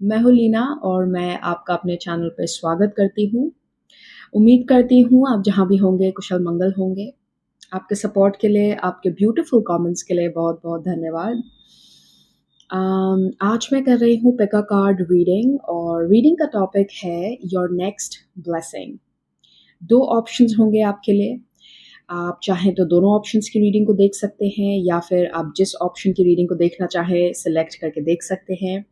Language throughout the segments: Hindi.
मैं हूँ लीना और मैं आपका अपने चैनल पे स्वागत करती हूँ। उम्मीद करती हूँ आप जहाँ भी होंगे कुशल-मंगल होंगे। आपके सपोर्ट के लिए, आपके ब्यूटीफुल कमेंट्स के लिए बहुत-बहुत धन्यवाद। आज मैं कर रही हूँ पिक अ कार्ड रीडिंग और रीडिंग का टॉपिक है योर नेक्स्ट ब्लेसिंग। 2 ऑप्शंस होंगे आपके लिए। आप चाहें तो दोनों ऑप्शंस की रीडिंग को देख सकते हैं या फिर आप जिस ऑप्शन की रीडिंग को देखना चाहें सिलेक्ट करके देख सकते हैं।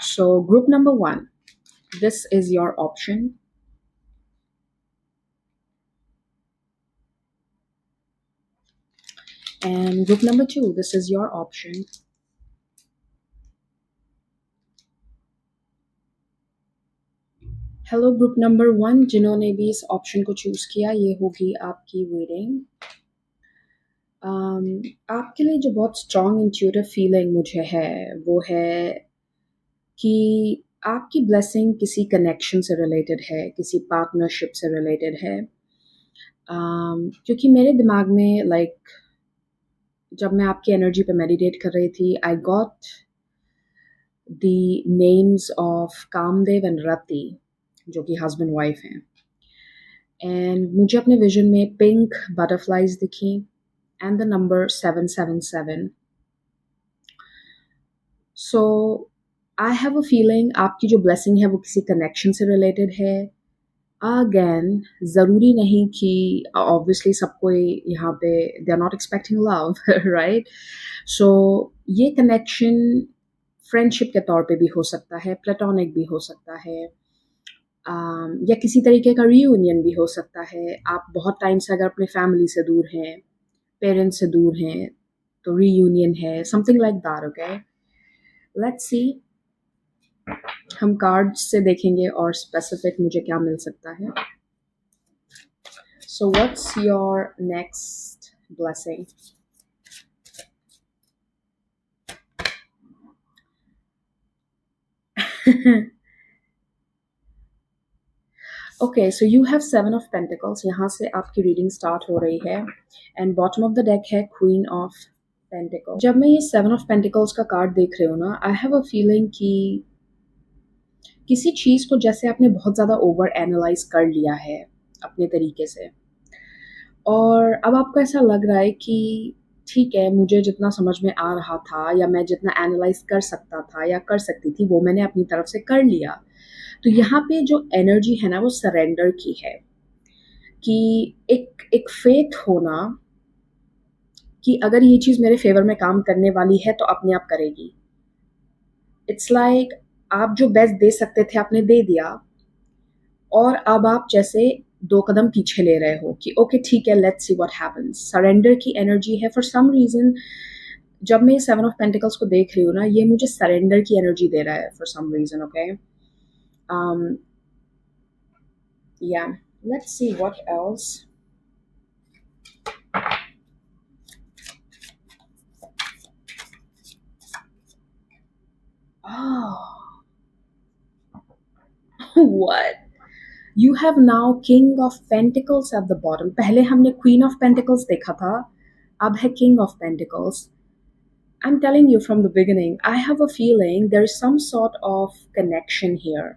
सो group number 1, this is your option. And group number 2, this is your option. Hello group number 1 जिन्होंने भी इस ऑप्शन को चूज किया, ये होगी आपकी रीडिंग। आपके लिए जो बहुत स्ट्रॉन्ग इंट्यूटिव फीलिंग मुझे है वो है कि आपकी ब्लेसिंग किसी कनेक्शन से रिलेटेड है, किसी पार्टनरशिप से रिलेटेड है। क्योंकि मेरे दिमाग में जब मैं आपकी एनर्जी पे मेडिटेट कर रही थी, I got the names of Kamdev and Rati जो कि हस्बैंड वाइफ हैं एंड मुझे अपने विजन में पिंक बटरफ्लाइज दिखी and the number 777। So I have a feeling आपकी जो ब्लेसिंग है वो किसी कनेक्शन से रिलेटेड है। अगेन ज़रूरी नहीं कि ऑब्वियसली सबको यहाँ पे they are not expecting love right. So ये कनेक्शन फ्रेंडशिप के तौर पे भी हो सकता है, प्लेटोनिक भी हो सकता है, या किसी तरीके का रीयूनियन भी हो सकता है। आप बहुत टाइम से अगर अपने फैमिली से दूर हैं, पेरेंट्स से दूर हैं, तो रीयूनियन है, something like that. Okay, let's see. हम कार्ड्स से देखेंगे और स्पेसिफिक मुझे क्या मिल सकता है। So what's your next blessing? Okay, so you have 7 of pentacles. यहाँ से आपकी रीडिंग स्टार्ट हो रही है and bottom of the deck है क्वीन ऑफ पेंटिकल। जब मैं ये 7 ऑफ पेंटिकल्स का कार्ड देख रही हूँ ना, आई हैव अ फीलिंग कि किसी चीज़ को जैसे आपने बहुत ज़्यादा ओवर एनालाइज कर लिया है अपने तरीके से, और अब आपको ऐसा लग रहा है कि ठीक है, मुझे जितना समझ में आ रहा था या मैं जितना एनालाइज कर सकता था या कर सकती थी वो मैंने अपनी तरफ से कर लिया। तो यहाँ पे जो एनर्जी है ना वो सरेंडर की है, कि एक एक फेथ होना कि अगर ये चीज़ मेरे फेवर में काम करने वाली है तो अपने आप करेगी। इट्स लाइक आप जो बेस्ट दे सकते थे आपने दे दिया, और अब आप जैसे 2 कदम पीछे ले रहे हो कि ओके ठीक है, let's see what happens. Surrender की एनर्जी है फॉर सम रीज़न। जब मैं 7 ऑफ पेंटिकल्स को देख रही हूँ ना, ये मुझे सरेंडर की एनर्जी दे रहा है फॉर सम रीज़न। ओके, या let's see what else. Oh, what? You have now King of Pentacles at the bottom. पहले हमने Queen of Pentacles देखा था, अब है King of Pentacles. I'm telling you from the beginning, I have a feeling there is some sort of connection here.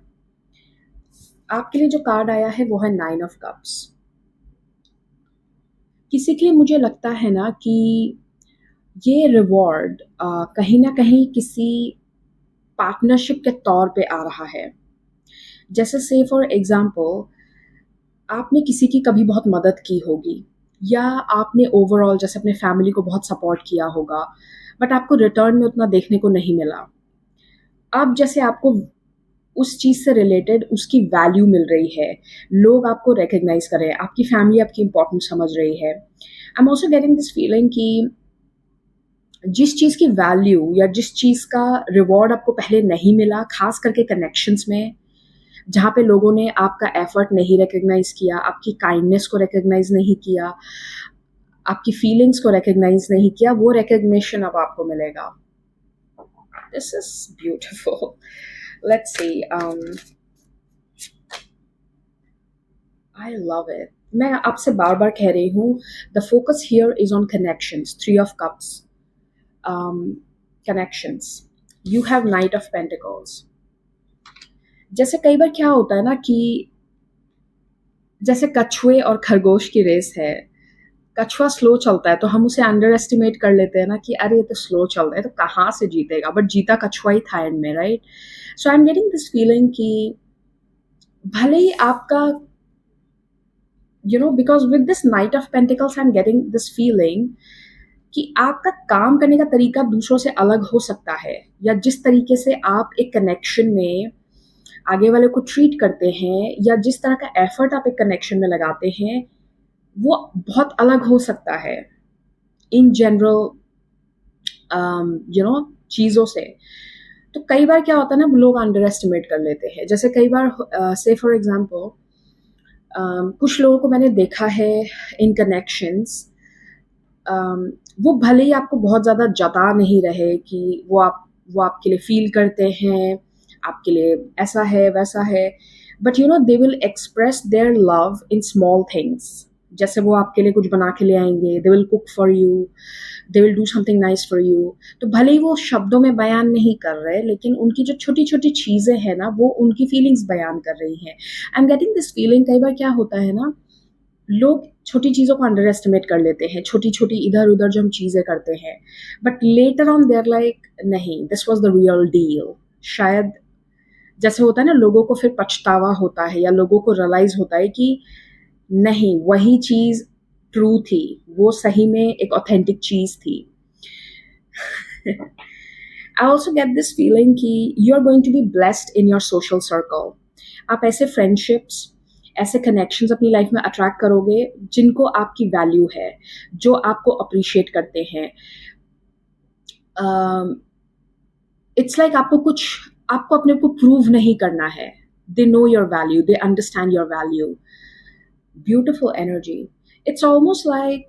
आपके लिए जो कार्ड आया है वो है 9 of Cups. किसी के लिए मुझे लगता है ना कि ये रिवॉर्ड कहीं ना कहीं किसी पार्टनरशिप के तौर पे आ रहा है। जैसे से फॉर एग्जाम्पल, आपने किसी की कभी बहुत मदद की होगी या आपने ओवरऑल जैसे अपने फैमिली को बहुत सपोर्ट किया होगा, बट आपको रिटर्न में उतना देखने को नहीं मिला। अब जैसे आपको उस चीज़ से रिलेटेड उसकी वैल्यू मिल रही है, लोग आपको रिकग्नाइज कर रहे हैं, आपकी फैमिली आपकी इंपॉर्टेंस समझ रही है। I am also getting this feeling कि जिस चीज़ की वैल्यू या जिस चीज़ का रिवॉर्ड आपको पहले नहीं मिला, खास करके कनेक्शंस में, जहाँ पे लोगों ने आपका एफर्ट नहीं रिकग्नाइज किया, आपकी काइंडनेस को रिकग्नाइज नहीं किया, आपकी फीलिंग्स को रिकग्नाइज नहीं किया, वो रिकग्निशन अब आपको मिलेगा। This is beautiful. Let's see. I love it. मैं आपसे बार बार कह रही हूँ, the focus here is on connections. 3 of cups, connections. You have Knight of Pentacles. जैसे कई बार क्या होता है ना कि जैसे कछुए और खरगोश की रेस है, कछुआ स्लो चलता है तो हम उसे अंडर एस्टिमेट कर लेते हैं ना कि अरे ये तो स्लो चल रहा है तो कहाँ से जीतेगा, बट जीता कछुआ ही था एंड में, right? So I am getting this feeling कि भले ही आपका because with this night of pentacles I am getting this feeling कि आपका काम करने का तरीका दूसरों से अलग हो सकता है, या जिस तरीके से आप एक कनेक्शन में आगे वाले को ट्रीट करते हैं, या जिस तरह का एफर्ट आप एक कनेक्शन में लगाते हैं, वो बहुत अलग हो सकता है इन जनरल चीज़ों से। तो कई बार क्या होता है ना, लोग अंडर एस्टिमेट कर लेते हैं। जैसे कई बार से फॉर एग्जांपल कुछ लोगों को मैंने देखा है इन कनेक्शंस, वो भले ही आपको बहुत ज़्यादा जता नहीं रहे कि वो आपके लिए फ़ील करते हैं, आपके लिए ऐसा है, वैसा है, but they will express their love in small things. जैसे वो आपके लिए कुछ बना के ले आएँगे, they will cook for you, they will do something nice for you. तो भले ही वो शब्दों में बयान नहीं कर रहे, लेकिन उनकी जो छोटी-छोटी चीज़ें हैं ना, वो उनकी फीलिंग्स बयान कर रही हैं। I am getting this feeling, कई बार क्या होता है ना, लोग छोटी चीज़ों को अंडर एस्टिमेट कर लेते हैं, छोटी-छोटी इधर-उधर जो हम चीज़ें करते हैं, but later on they are like नहीं, this was the real deal. शायद जैसे होता है ना, लोगों को फिर पछतावा होता है या लोगों को रियलाइज़ होता है कि नहीं, वही चीज़ ट्रू थी, वो सही में एक ऑथेंटिक चीज़ थी। I also get this feeling कि you are going to be blessed in your social circle. आप ऐसे फ्रेंडशिप्स, ऐसे कनेक्शंस अपनी लाइफ में अट्रैक्ट करोगे जिनको आपकी वैल्यू है, जो आपको अप्रिशिएट करते हैं। इट्स लाइक आपको अपने को प्रूव नहीं करना है। They know your value, they understand your value. Beautiful energy. It's almost like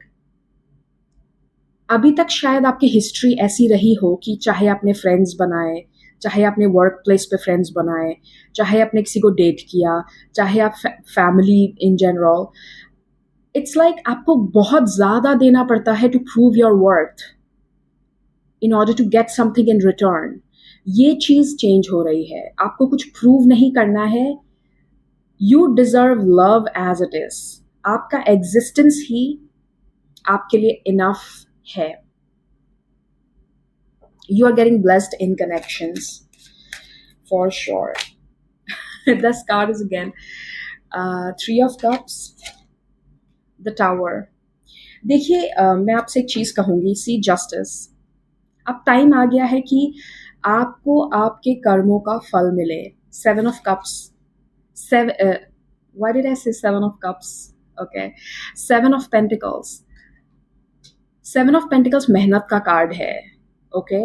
अभी तक शायद आपकी हिस्ट्री ऐसी रही हो कि चाहे आपने फ्रेंड्स बनाए, चाहे आपने वर्क प्लेस पे फ्रेंड्स बनाए, चाहे आपने किसी को डेट किया, चाहे आप family in general, it's like आपको बहुत ज़्यादा देना पड़ता है to prove your worth in order to get something in return. ये चीज़ चेंज हो रही है। आपको कुछ प्रूव नहीं करना है। You deserve love as it is. आपका एग्जिस्टेंस ही आपके लिए इनफ है। You are getting blessed in connections for sure. This card is again Three of Cups, the Tower. देखिए मैं आपसे एक चीज कहूंगी, सी जस्टिस। अब टाइम आ गया है कि आपको आपके कर्मों का फल मिले। Seven of cups, seven, why did I say seven of cups? Okay, seven of pentacles. Seven of pentacles मेहनत का कार्ड है। ओके,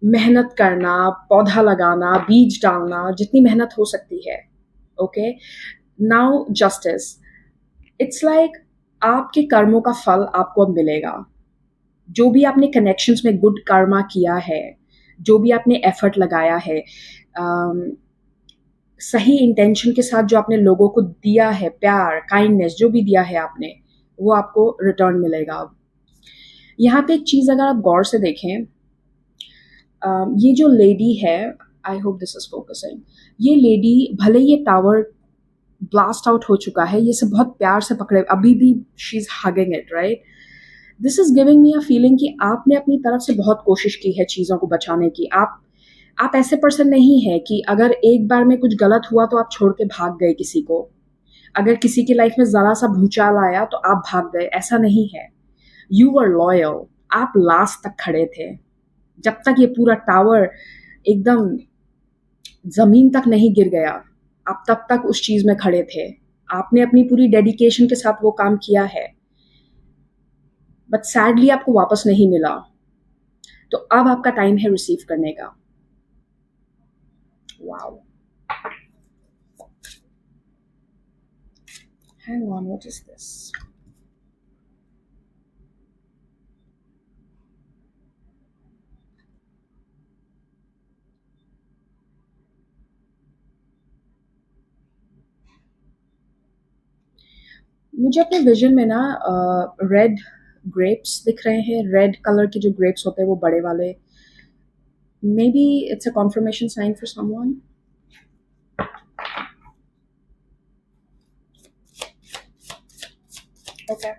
मेहनत करना, पौधा लगाना, बीज डालना, जितनी मेहनत हो सकती है। Okay, now justice. It's like आपके कर्मों का फल आपको अब मिलेगा। जो भी आपने कनेक्शंस में गुड कर्मा किया है, जो भी आपने एफर्ट लगाया है, सही इंटेंशन के साथ जो आपने लोगों को दिया है, प्यार, काइंडनेस, जो भी दिया है आपने, वो आपको रिटर्न मिलेगा। अब यहाँ पे एक चीज़ अगर आप गौर से देखें, ये जो लेडी है, I hope this is focusing, ये लेडी भले ये टावर ब्लास्ट आउट हो चुका है, ये सब बहुत प्यार से पकड़े, अभी भी she is hugging it, right? This is giving me a feeling कि आपने अपनी तरफ से बहुत कोशिश की है चीज़ों को बचाने की। आप ऐसे पर्सन नहीं है कि अगर एक बार में कुछ गलत हुआ तो आप छोड़ के भाग गए किसी को। अगर किसी की लाइफ में जरा सा भूचाल आया तो आप भाग गए, ऐसा नहीं है। यू वर लॉयल, आप लास्ट तक खड़े थे। जब तक ये पूरा टावर एकदम जमीन तक नहीं गिर गया, आप तब तक उस चीज में खड़े थे। आपने अपनी पूरी डेडिकेशन के साथ वो काम किया है, बट सैडली आपको वापस नहीं मिला। तो अब आपका टाइम है रिसीव करने का। Wow, hang on, what is this? मुझे अपने विजन में ना रेड ग्रेप्स दिख रहे हैं। रेड कलर के जो ग्रेप्स होते हैं वो बड़े वाले, Maybe it's a confirmation sign for someone. Okay.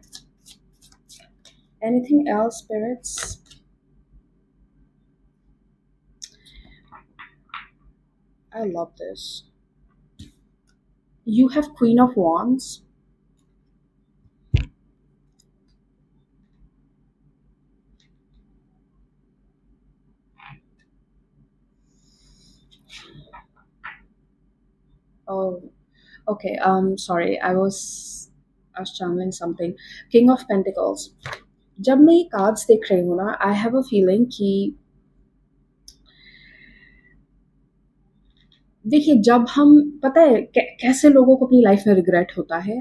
Anything else, spirits? I love this. You have Queen of Wands. Oh, okay. Sorry, I was channeling something. King of Pentacles. जब मैं ये कार्ड्स देख रही हूँ ना, आई हैव अ फीलिंग कि देखिए, जब हम पता है कैसे लोगों को अपनी लाइफ में रिग्रेट होता है।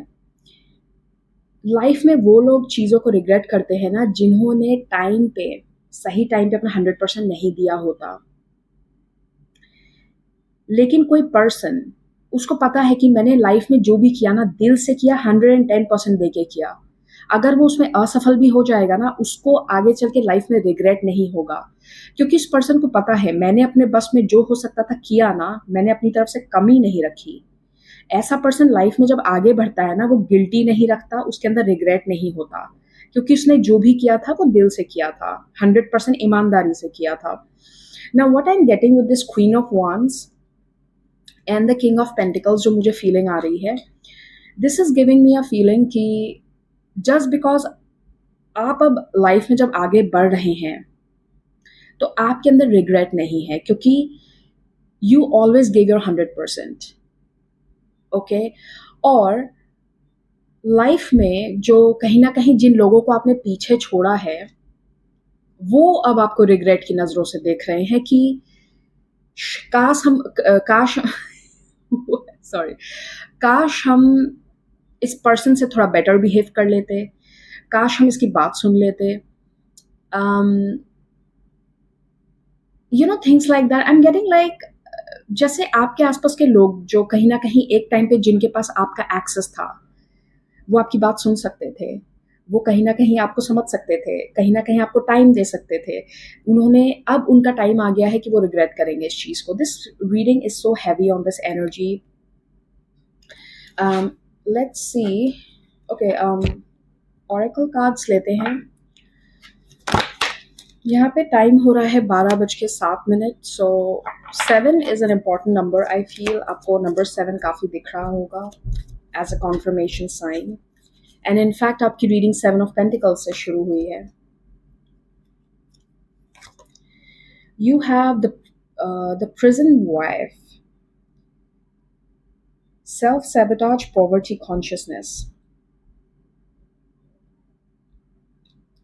लाइफ में वो लोग चीज़ों को रिग्रेट करते हैं ना, जिन्होंने टाइम पे, सही टाइम पे अपना 100% नहीं दिया होता। लेकिन कोई पर्सन, उसको पता है कि मैंने लाइफ में जो भी किया ना, दिल से किया, 110% दे के किया। अगर वो उसमें असफल भी हो जाएगा ना, उसको आगे चल के लाइफ में रिग्रेट नहीं होगा, क्योंकि इस पर्सन को पता है मैंने अपने बस में जो हो सकता था किया ना, मैंने अपनी तरफ से कमी नहीं रखी। ऐसा पर्सन लाइफ में जब आगे बढ़ता है ना, वो गिल्टी नहीं रखता, उसके अंदर रिग्रेट नहीं होता, क्योंकि उसने जो भी किया था वो दिल से किया था, 100% ईमानदारी से किया था। Now what I am getting with this queen of wands and the king of pentacles, जो मुझे फीलिंग आ रही है, this is giving me a feeling कि जस्ट बिकॉज आप अब लाइफ में जब आगे बढ़ रहे हैं, तो आपके अंदर रिग्रेट नहीं है, क्योंकि you always give your 100%। Okay. और लाइफ में जो कहीं ना कहीं जिन लोगों को आपने पीछे छोड़ा है, वो अब आपको रिग्रेट की नजरों से देख रहे हैं कि काश सॉरी, काश हम इस पर्सन से थोड़ा बेटर बिहेव कर लेते, काश हम इसकी बात सुन लेते। You know, things like that. I am getting like, जैसे आपके आसपास के लोग जो कहीं ना कहीं एक टाइम पे जिनके पास आपका एक्सेस था, वो आपकी बात सुन सकते थे, वो कहीं ना कहीं आपको समझ सकते थे, कहीं ना कहीं आपको टाइम दे सकते थे, उन्होंने, अब उनका टाइम आ गया है कि वो रिग्रेट करेंगे इस चीज़ को। This reading is so heavy on this energy. Let's see. Okay, oracle cards लेते हैं। यहाँ पे टाइम हो रहा है 12:07। So 7 is an important number. I feel आपको नंबर 7 काफ़ी दिख रहा होगा as a confirmation sign. And in fact आपकी रीडिंग 7 ऑफ पेंटिकल्स से शुरू हुई है। You have the prison wife, self sabotage, poverty consciousness.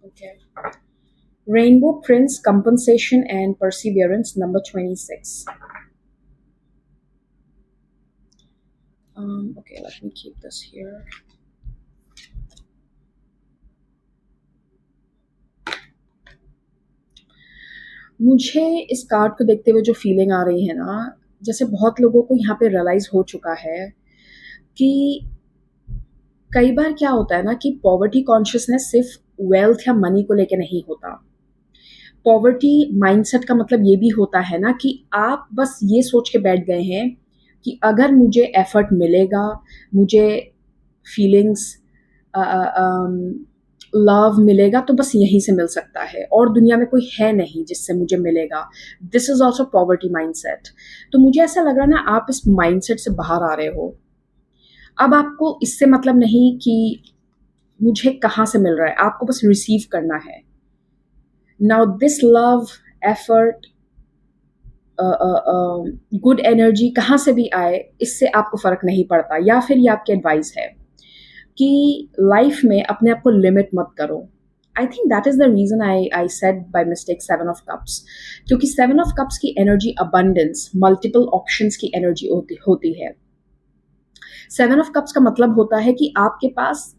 Okay. Rainbow Prince, compensation and perseverance, number 26. Okay, let me keep this here. मुझे इस कार्ड को देखते हुए जो फीलिंग आ रही है ना, जैसे बहुत लोगों को यहाँ पे रियलाइज हो चुका है कि कई बार क्या होता है ना, कि पॉवर्टी कॉन्शियसनेस सिर्फ वेल्थ या मनी को लेके नहीं होता। पॉवर्टी माइंडसेट का मतलब ये भी होता है ना, कि आप बस ये सोच के बैठ गए हैं कि अगर मुझे एफर्ट मिलेगा, मुझे फीलिंग्स, लव मिलेगा, तो बस यहीं से मिल सकता है, और दुनिया में कोई है नहीं जिससे मुझे मिलेगा। This is also poverty mindset. तो मुझे ऐसा लग रहा है ना, आप इस माइंडसेट से बाहर आ रहे हो। अब आपको इससे मतलब नहीं कि मुझे कहाँ से मिल रहा है, आपको बस रिसीव करना है। Now this love, effort, good energy कहाँ से भी आए, इससे आपको फ़र्क नहीं पड़ता। या फिर ये आपकी एडवाइस है कि लाइफ में अपने आप को लिमिट मत करो। I think that is the reason I said by mistake 7 of cups, क्योंकि 7 ऑफ कप्स की एनर्जी अबंडेंस, मल्टीपल ऑप्शंस की एनर्जी होती है। 7 ऑफ कप्स का मतलब होता है कि आपके पास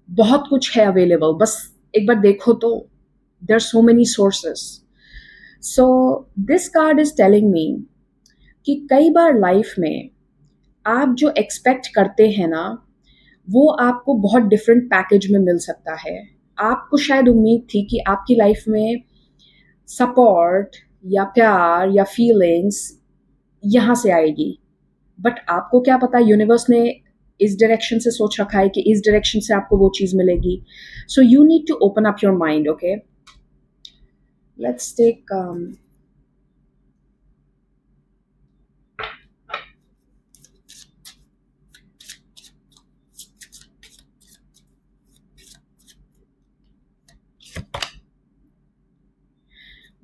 बहुत कुछ है अवेलेबल, बस एक बार देखो तो there are so many sources. So this card is telling me कि कई बार लाइफ में आप जो एक्सपेक्ट करते हैं ना, वो आपको बहुत डिफरेंट पैकेज में मिल सकता है। आपको शायद उम्मीद थी कि आपकी लाइफ में सपोर्ट या प्यार या फीलिंग्स यहाँ से आएगी। बट आपको क्या पता यूनिवर्स ने इस डायरेक्शन से सोच रखा है कि इस डायरेक्शन से आपको वो चीज़ मिलेगी। So you need to open up your mind, okay? Let's take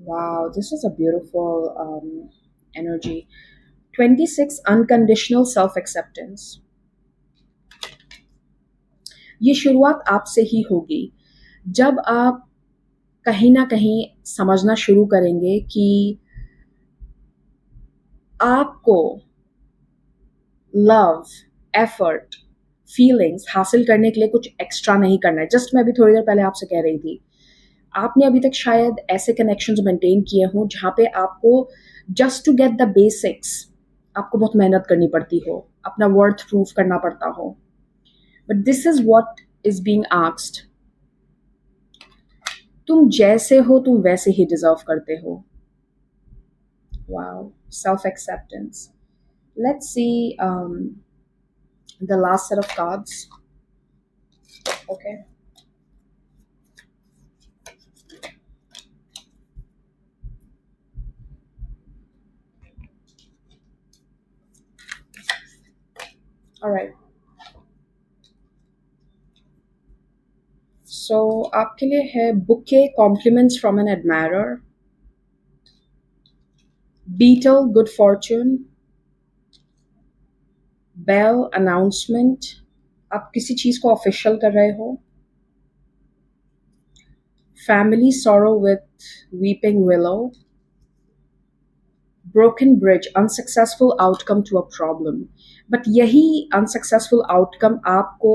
wow, this is a beautiful energy. 26 unconditional self acceptance. ये शुरुआत आपसे ही होगी जब आप कहीं ना कहीं समझना शुरू करेंगे कि आपको लव, एफर्ट, फीलिंग्स हासिल करने के लिए कुछ एक्स्ट्रा नहीं करना है। जस्ट मैं अभी थोड़ी देर पहले आपसे कह रही थी, आपने अभी तक शायद ऐसे कनेक्शंस मेंटेन किए हों जहाँ पे आपको just to get the basics आपको बहुत मेहनत करनी पड़ती हो, अपना वर्थ प्रूफ करना पड़ता हो। But this is what is being asked. तुम जैसे हो तुम वैसे ही डिजर्व करते हो। Wow, self acceptance. Let's see the last set of cards. Okay. All right. So आपके लिए है bouquet compliments from an admirer, beetle good fortune, bell announcement, आप किसी चीज को ऑफिशियल कर रहे हो, family sorrow with weeping willow, broken bridge unsuccessful outcome to a problem। But यही अनसक्सेसफुल आउटकम आपको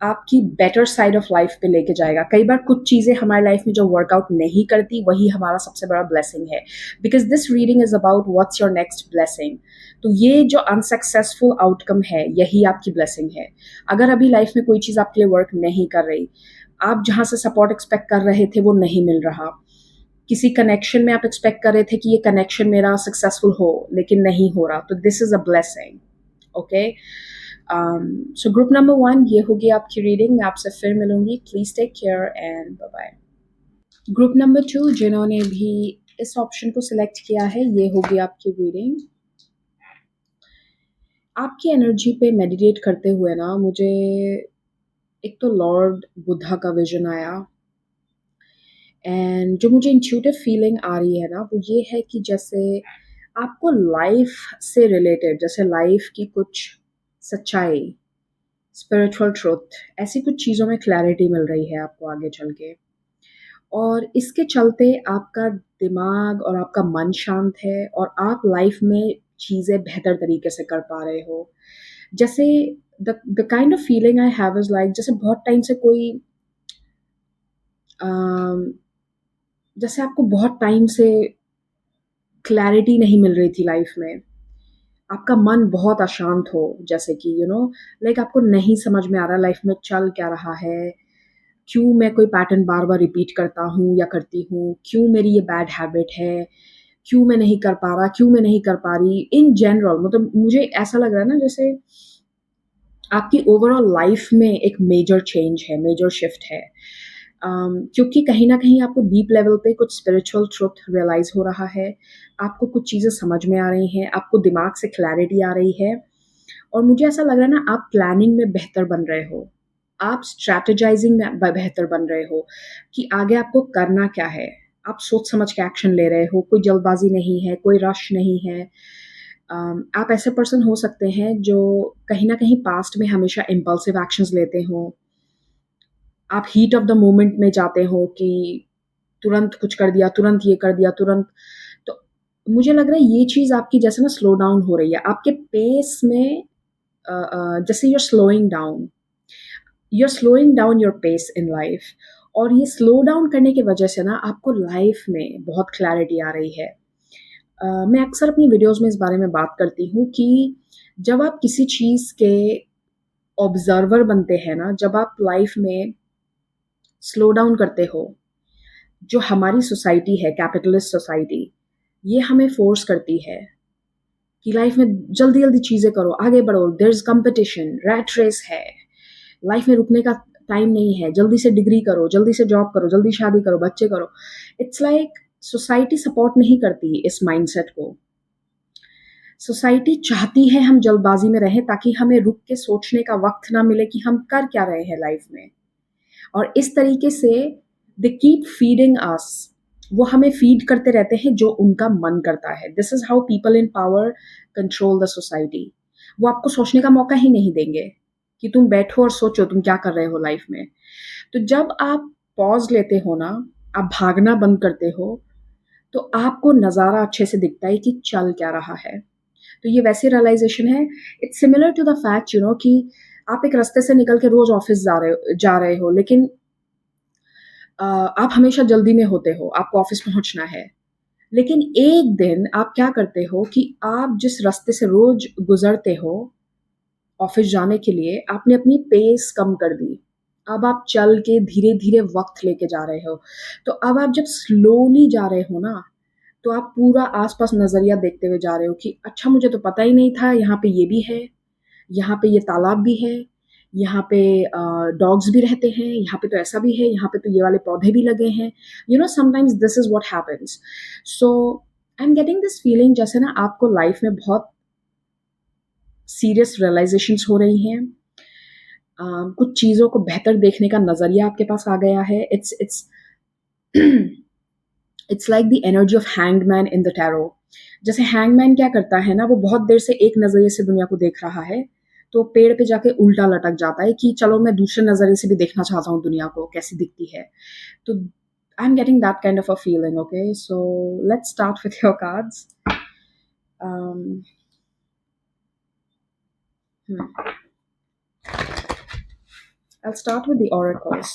आपकी बेटर साइड ऑफ लाइफ पे लेके जाएगा। कई बार कुछ चीज़ें हमारी लाइफ में जो वर्कआउट नहीं करती वही हमारा सबसे बड़ा ब्लेसिंग है, because this reading is about what's your next blessing. तो ये जो अनसक्सेसफुल आउटकम है यही आपकी ब्लेसिंग है। अगर अभी लाइफ में कोई चीज़ आपके लिए वर्क नहीं कर रही, आप जहाँ से सपोर्ट एक्सपेक्ट कर रहे थे वो नहीं मिल रहा, किसी कनेक्शन में आप एक्सपेक्ट कर रहे थे कि ये कनेक्शन मेरा सक्सेसफुल हो लेकिन नहीं हो रहा, तो this is a blessing. Okay, so group number 1 ये होगी आपकी रीडिंग। मैं आपसे फिर मिलूंगी। Please take care and bye bye. Group number 2 जिन्होंने भी इस ऑप्शन को सिलेक्ट किया है, ये होगी आपकी रीडिंग। आपकी एनर्जी पे मेडिटेट करते हुए ना मुझे एक तो लॉर्ड बुद्धा का विजन आया, एंड जो मुझे इंट्यूटिव फीलिंग आ रही है ना वो ये है कि जैसे आपको लाइफ से रिलेटेड, जैसे लाइफ की कुछ सच्चाई, स्पिरिचुअल ट्रुथ, ऐसी कुछ चीज़ों में क्लैरिटी मिल रही है आपको आगे चल के, और इसके चलते आपका दिमाग और आपका मन शांत है और आप लाइफ में चीज़ें बेहतर तरीके से कर पा रहे हो। जैसे the kind of feeling I have is like, जैसे बहुत टाइम से कोई जैसे आपको बहुत टाइम से क्लैरिटी नहीं मिल रही थी लाइफ में, आपका मन बहुत अशांत हो, जैसे कि लाइक आपको नहीं समझ में आ रहा लाइफ में चल क्या रहा है, क्यों मैं कोई पैटर्न बार बार रिपीट करता हूँ या करती हूँ, क्यों मेरी ये बैड हैबिट है, क्यों मैं नहीं कर पा रहा, क्यों मैं नहीं कर पा रही। इन जनरल मतलब मुझे ऐसा लग रहा है ना जैसे आपकी ओवरऑल लाइफ में एक मेजर चेंज है, मेजर शिफ्ट है। क्योंकि कहीं न कहीं आपको डीप लेवल पे कुछ स्पिरिचुअल ट्रुथ रियलाइज़ हो रहा है, आपको कुछ चीज़ें समझ में आ रही हैं, आपको दिमाग से क्लैरिटी आ रही है, और मुझे ऐसा लग रहा है ना आप प्लानिंग में बेहतर बन रहे हो, आप स्ट्रैटेजाइज़िंग में बेहतर बन रहे हो कि आगे आपको करना क्या है। आप सोच समझ के एक्शन ले रहे हो, कोई जल्दबाज़ी नहीं है, कोई रश नहीं है। आप ऐसे पर्सन हो सकते हैं जो कहीं न कहीं पास्ट में हमेशा इम्पल्सिव एक्शंस लेते हों। आप हीट ऑफ द मोमेंट में जाते हो कि तुरंत कुछ कर दिया, तुरंत ये कर दिया, तुरंत। तो मुझे लग रहा है ये चीज़ आपकी जैसे ना स्लो डाउन हो रही है। आपके पेस में जैसे you are slowing down your pace in life, और ये स्लो डाउन करने की वजह से ना आपको लाइफ में बहुत क्लैरिटी आ रही है। मैं अक्सर अपनी वीडियोज़ में इस बारे में बात करती हूँ कि जब आप किसी चीज़ के ऑब्ज़र्वर बनते हैं ना, जब आप लाइफ में स्लो डाउन करते हो, जो हमारी सोसाइटी है, कैपिटलिस्ट सोसाइटी, ये हमें फोर्स करती है कि लाइफ में जल्दी जल्दी चीज़ें करो, आगे बढ़ो, there is competition, rat race है, लाइफ में रुकने का टाइम नहीं है, जल्दी से डिग्री करो, जल्दी से जॉब करो, जल्दी शादी करो, बच्चे करो। इट्स लाइक सोसाइटी सपोर्ट नहीं करती इस माइंडसेट को। सोसाइटी चाहती है हम जल्दबाजी में रहें ताकि हमें रुक के सोचने का वक्त ना मिले कि हम कर क्या रहे हैं लाइफ में। और इस तरीके से दे कीप फीडिंग अस, वो हमें फीड करते रहते हैं जो उनका मन करता है। This is how people in power control the society. वो आपको सोचने का मौका ही नहीं देंगे कि तुम बैठो और सोचो तुम क्या कर रहे हो लाइफ में। तो जब आप पॉज लेते हो ना, आप भागना बंद करते हो, तो आपको नज़ारा अच्छे से दिखता है कि चल क्या रहा है। तो ये वैसे रियलाइजेशन है, it's similar to the fact कि आप एक रास्ते से निकल के रोज ऑफिस जा रहे हो, लेकिन आप हमेशा जल्दी में होते हो, आपको ऑफिस पहुंचना है। लेकिन एक दिन आप क्या करते हो कि आप जिस रास्ते से रोज गुजरते हो ऑफिस जाने के लिए, आपने अपनी पेस कम कर दी। अब आप चल के धीरे धीरे वक्त लेके जा रहे हो। तो अब आप जब स्लोली जा रहे हो ना, तो आप पूरा आसपास नजरिया देखते हुए जा रहे हो कि अच्छा, मुझे तो पता ही नहीं था यहाँ पे ये भी है, यहाँ पे ये तालाब भी है, यहाँ पे डॉग्स भी रहते हैं, यहाँ पे तो ऐसा भी है, यहाँ पे तो ये वाले पौधे भी लगे हैं। Sometimes this is what happens. So I am getting this feeling जैसे ना आपको लाइफ में बहुत सीरियस रियलाइजेशंस हो रही हैं। कुछ चीज़ों को बेहतर देखने का नज़रिया आपके पास आ गया है। It's it's like the energy of hangman in the tarot. जैसे हैंगमैन क्या करता है ना, वो बहुत देर से एक नज़रिए से दुनिया को देख रहा है, तो पेड़ पे जाके उल्टा लटक जाता है कि चलो मैं दूसरे नज़रिए से भी देखना चाहता हूँ दुनिया को कैसी दिखती है। तो I am getting that kind of a feeling. Okay, so let's start with your cards. I'll start with the oracles.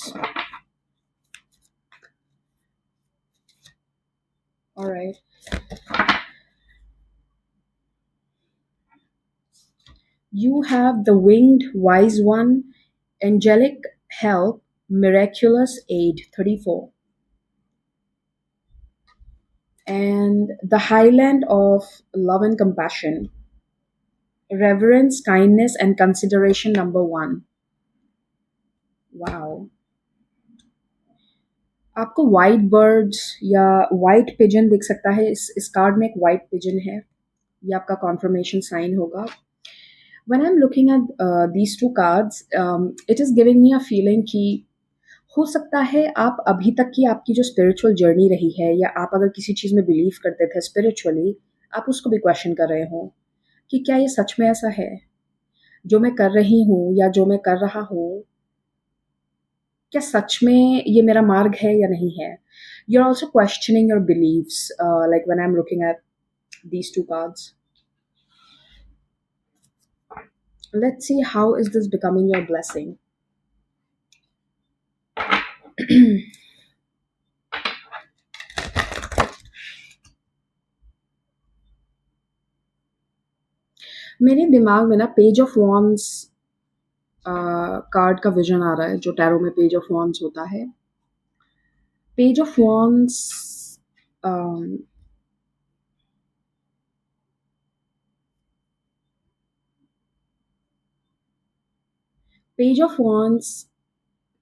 All right. You have the winged wise one, angelic help, miraculous aid, 34. And the highland of love and compassion, reverence, kindness, and consideration, number 1. Wow. आपको वाइट बर्ड्स या वाइट पिजन दिख सकता है। इस कार्ड में एक वाइट पिजन है, ये आपका कॉन्फर्मेशन साइन होगा। When I'm looking at these two cards, it is giving me a feeling कि हो सकता है आप अभी तक की आपकी जो स्पिरिचुअल जर्नी रही है, या आप अगर किसी चीज़ में बिलीव करते थे स्पिरिचुअली, आप उसको भी क्वेश्चन कर रहे हो कि क्या ये सच में ऐसा है जो मैं कर रही हूँ या जो मैं कर रहा हूँ, क्या सच में ये मेरा मार्ग है या नहीं है। You are also questioning your beliefs, like when I am looking at these two cards. Let's see how is this becoming your blessing. मेरे दिमाग में ना पेज ऑफ वॉन्ड्स कार्ड का विजन आ रहा है, जो टैरो में पेज ऑफ वॉन्ड्स होता है। Page of wands page of wands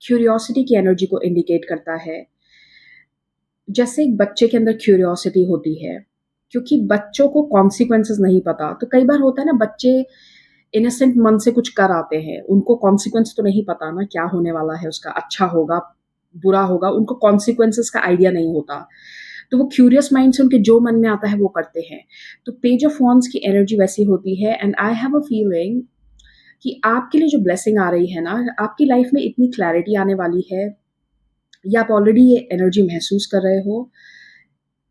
curiosity की एनर्जी को इंडिकेट करता है। जैसे एक बच्चे के अंदर क्यूरियोसिटी होती है, क्योंकि बच्चों को कॉन्सिक्वेंसेस नहीं पता। तो कई बार होता है ना, बच्चे इनोसेंट मन से कुछ कर आते हैं, उनको कॉन्सिक्वेंस तो नहीं पता ना क्या होने वाला है उसका, अच्छा होगा बुरा होगा, उनको कॉन्सिक्वेंसेस का आइडिया नहीं होता। तो वो क्यूरियस माइंड से उनके जो मन में आता है वो करते हैं। तो पेज ऑफ वॉन्ड्स की एनर्जी वैसी होती है। And I have a feeling कि आपके लिए जो ब्लेसिंग आ रही है ना, आपकी लाइफ में इतनी क्लैरिटी आने वाली है, या आप ऑलरेडी ये एनर्जी महसूस कर रहे हो।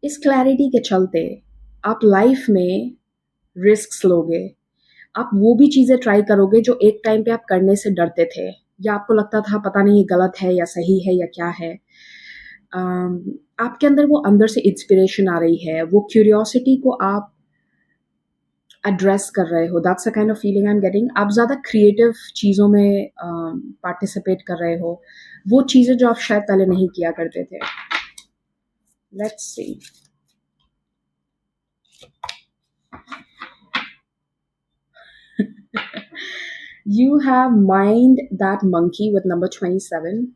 इस क्लैरिटी के चलते आप लाइफ में रिस्क लोगे, आप वो भी चीज़ें ट्राई करोगे जो एक टाइम पे आप करने से डरते थे, या आपको लगता था पता नहीं ये गलत है या सही है या क्या है। आपके अंदर वो अंदर से इंस्पिरेशन आ रही है, वो क्यूरियोसिटी को आप एड्रेस कर रहे हो। That's a kind of feeling I am getting. आप ज़्यादा क्रिएटिव चीज़ों में पार्टिसिपेट कर रहे हो, वो चीज़ें जो आप शायद पहले नहीं किया करते थे। Let's see. You have mind that monkey with number 27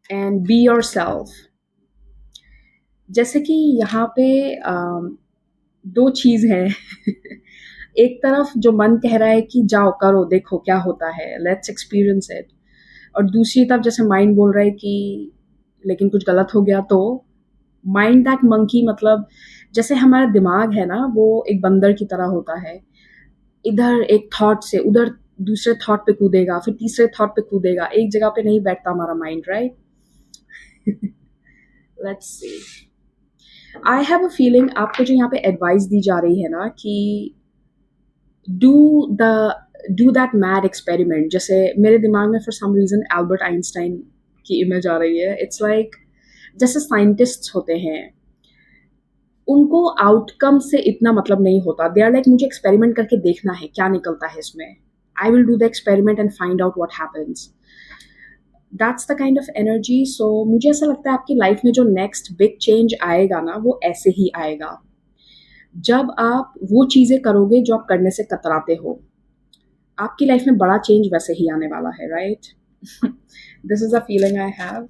and be yourself. जैसे कि यहाँ पे दो चीज़ है एक तरफ जो मन कह रहा है कि जाओ करो देखो क्या होता है लेट्स एक्सपीरियंस इट और दूसरी तरफ जैसे माइंड बोल रहा है कि लेकिन कुछ गलत हो गया तो माइंड दैट मंकी मतलब जैसे हमारा दिमाग है ना वो एक बंदर की तरह होता है इधर एक थॉट से उधर दूसरे थॉट पे कूदेगा फिर तीसरे थॉट पे कूदेगा एक जगह पे नहीं बैठता हमारा mind right let's see I have a feeling आपको जो यहाँ पे एडवाइस दी जा रही है ना कि do the do that mad experiment जैसे मेरे दिमाग में for some reason Albert Einstein की इमेज आ रही है इट्स लाइक जैसे साइंटिस्ट्स होते हैं उनको आउटकम से इतना मतलब नहीं होता दे आर लाइक मुझे एक्सपेरिमेंट करके देखना है क्या निकलता है इसमें I will do the experiment and find out what happens that's the kind of energy so मुझे ऐसा लगता है आपकी लाइफ में जो नेक्स्ट बिग चेंज आएगा ना वो ऐसे ही आएगा जब आप वो चीज़ें करोगे जो आप करने से कतराते हो आपकी लाइफ में बड़ा चेंज वैसे ही आने वाला है right this is a feeling I have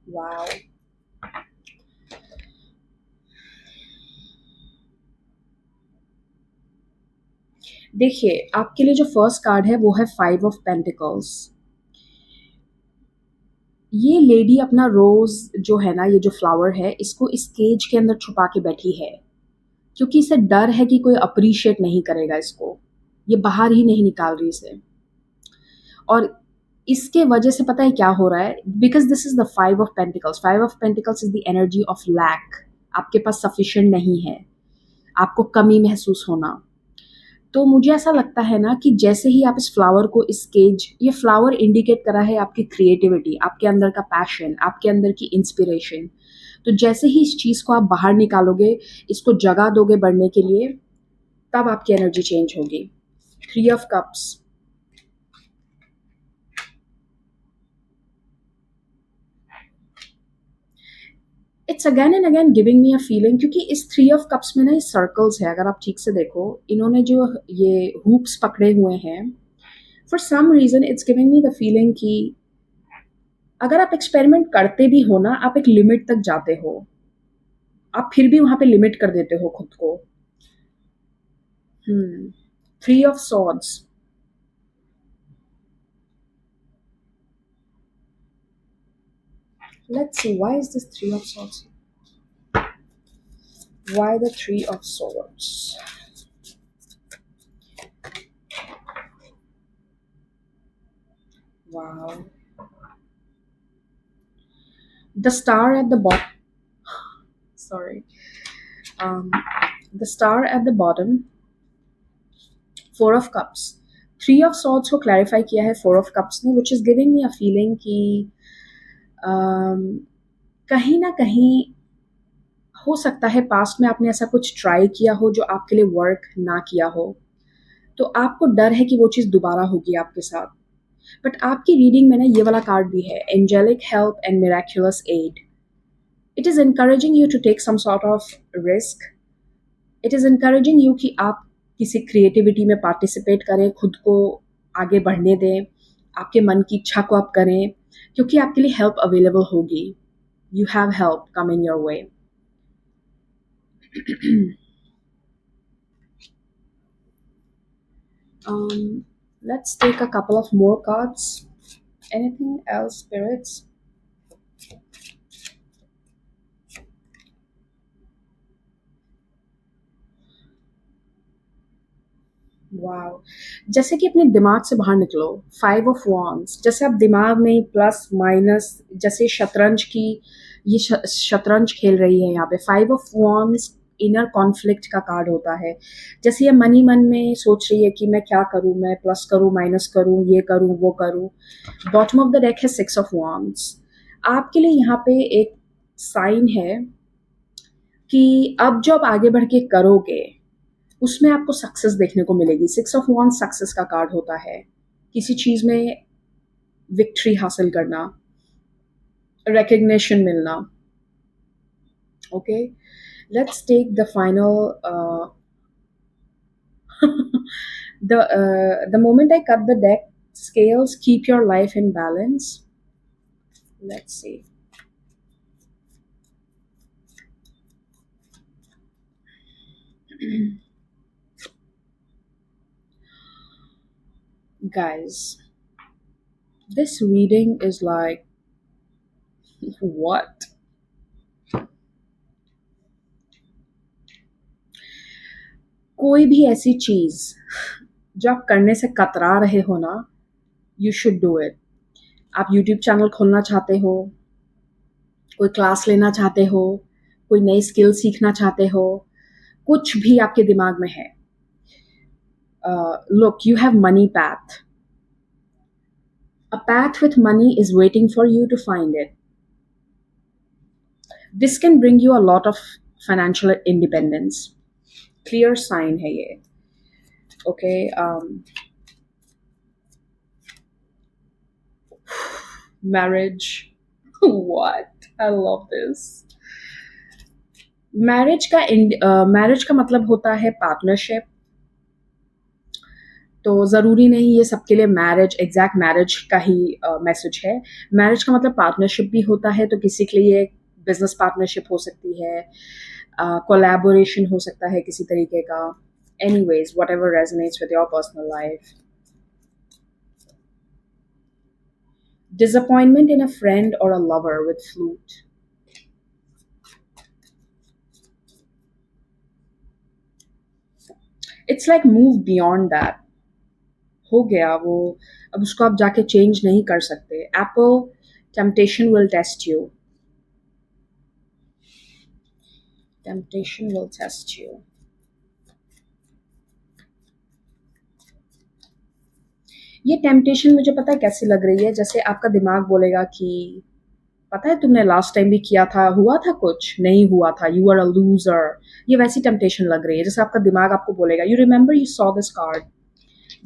wow देखिए आपके लिए जो फर्स्ट कार्ड है वो है 5 of Pentacles ये लेडी अपना रोज जो है ना ये जो फ्लावर है इसको इस केज के अंदर छुपा के बैठी है क्योंकि इसे डर है कि कोई अप्रिशिएट नहीं करेगा इसको ये बाहर ही नहीं निकाल रही इसे और इसके वजह से पता है क्या हो रहा है because this is the 5 of Pentacles 5 of Pentacles is the energy of lack आपके पास सफिशिएंट नहीं है आपको कमी महसूस होना तो मुझे ऐसा लगता है ना कि जैसे ही आप इस फ्लावर को इस केज ये फ्लावर इंडिकेट करा है आपकी क्रिएटिविटी आपके अंदर का पैशन आपके अंदर की इंस्पिरेशन तो जैसे ही इस चीज़ को आप बाहर निकालोगे इसको जगह दोगे बढ़ने के लिए तब आपकी एनर्जी चेंज होगी 3 of Cups it's again and again giving me a feeling क्योंकि इस 3 of Cups में ना ये सर्कल्स है अगर आप ठीक से देखो इन्होंने जो ये हुप्स पकड़े हुए हैं for some reason it's giving me the feeling कि अगर आप एक्सपेरिमेंट करते भी हो ना आप एक लिमिट तक जाते हो आप फिर भी वहां पे लिमिट कर देते हो खुद को 3 of Swords let's see why is this 3 of Swords why the 3 of Swords wow the star at the bottom sorry um, the star at the bottom 4 of Cups 3 of Swords को क्लैरिफाई किया है 4 of Cups ने which is giving me a feeling कि कहीं ना कहीं हो सकता है पास्ट में आपने ऐसा कुछ ट्राई किया हो जो आपके लिए वर्क ना किया हो तो आपको डर है कि वो चीज़ दोबारा होगी आपके साथ बट आपकी रीडिंग में ना ये वाला कार्ड भी है angelic help and miraculous aid it is encouraging you to take some sort of risk it is encouraging you कि आप किसी क्रिएटिविटी में पार्टिसिपेट करें खुद को आगे बढ़ने दें आपके मन की इच्छा को आप करें क्योंकि आपके लिए हेल्प अवेलेबल होगी you have help coming your way let's take a couple of more cards anything else spirits wow जैसे कि अपने दिमाग से बाहर निकलो 5 of Wands जैसे आप दिमाग में प्लस माइनस जैसे शतरंज की ये शतरंज खेल रही है यहाँ पे 5 of Wands इनर कॉन्फ्लिक्ट का कार्ड होता है जैसे ये मन ही मन में सोच रही है कि मैं क्या करूँ मैं प्लस करूँ माइनस करूँ ये करूँ वो करूँ बॉटम ऑफ द डेक है 6 of Wands आपके लिए यहाँ पे एक साइन है कि अब जो आप आगे बढ़ के करोगे उसमें आपको सक्सेस देखने को मिलेगी। 6 ऑफ वॉन्ड्स सक्सेस का कार्ड होता है, किसी चीज़ में विक्ट्री हासिल करना, रिकग्निशन मिलना। Okay, let's take the final the moment I cut the deck, scales keep your life in balance. Let's see. Guys, this reading is like, what? कोई भी ऐसी चीज जो आप करने से कतरा रहे हो ना, यू शुड डू इट। आप यूट्यूब चैनल खोलना चाहते हो, कोई क्लास लेना चाहते हो, कोई नई स्किल सीखना चाहते हो, कुछ भी आपके दिमाग में है, look, you have money path. A path with money is waiting for you to find it. This can bring you a lot of financial independence. Clear sign hai ye. Okay. Marriage. What? I love this. Marriage का मतलब होता है पार्टनरशिप। तो ज़रूरी नहीं ये सबके लिए मैरिज, एग्जैक्ट मैरिज का ही मैसेज है। मैरिज का मतलब पार्टनरशिप भी होता है, तो किसी के लिए बिजनेस पार्टनरशिप हो सकती है, कोलैबोरेशन हो सकता है किसी तरीके का। Anyways, whatever resonates with your personal life. Disappointment in a friend or a lover with flute. It's like move beyond that. हो गया वो, अब उसको आप जाके चेंज नहीं कर सकते। Apple, temptation will test you. Temptation will test you. ये टेम्पटेशन मुझे पता है कैसी लग रही है, जैसे आपका दिमाग बोलेगा कि पता है तुमने लास्ट टाइम भी किया था, हुआ था कुछ, नहीं हुआ था, यू आर अ लूजर। ये वैसी टेम्पटेशन लग रही है, जैसे आपका दिमाग आपको बोलेगा, you remember you saw this card.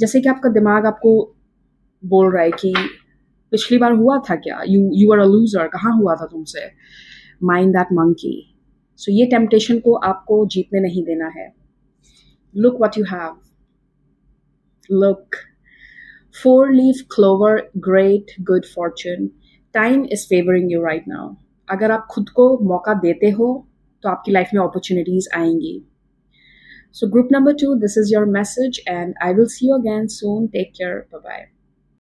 जैसे कि आपका दिमाग आपको बोल रहा है कि पिछली बार हुआ था क्या, यू आर अ लूजर, कहाँ हुआ था तुमसे, माइंड दैट मंकी। सो ये टेम्पटेशन को आपको जीतने नहीं देना है। Look what you have, look, 4-leaf clover, great good fortune. Time is favoring you right now. अगर आप खुद को मौका देते हो तो आपकी लाइफ में अपॉर्चुनिटीज आएंगी। So group number 2, this is your message and I will see you again soon. Take care. Bye-bye.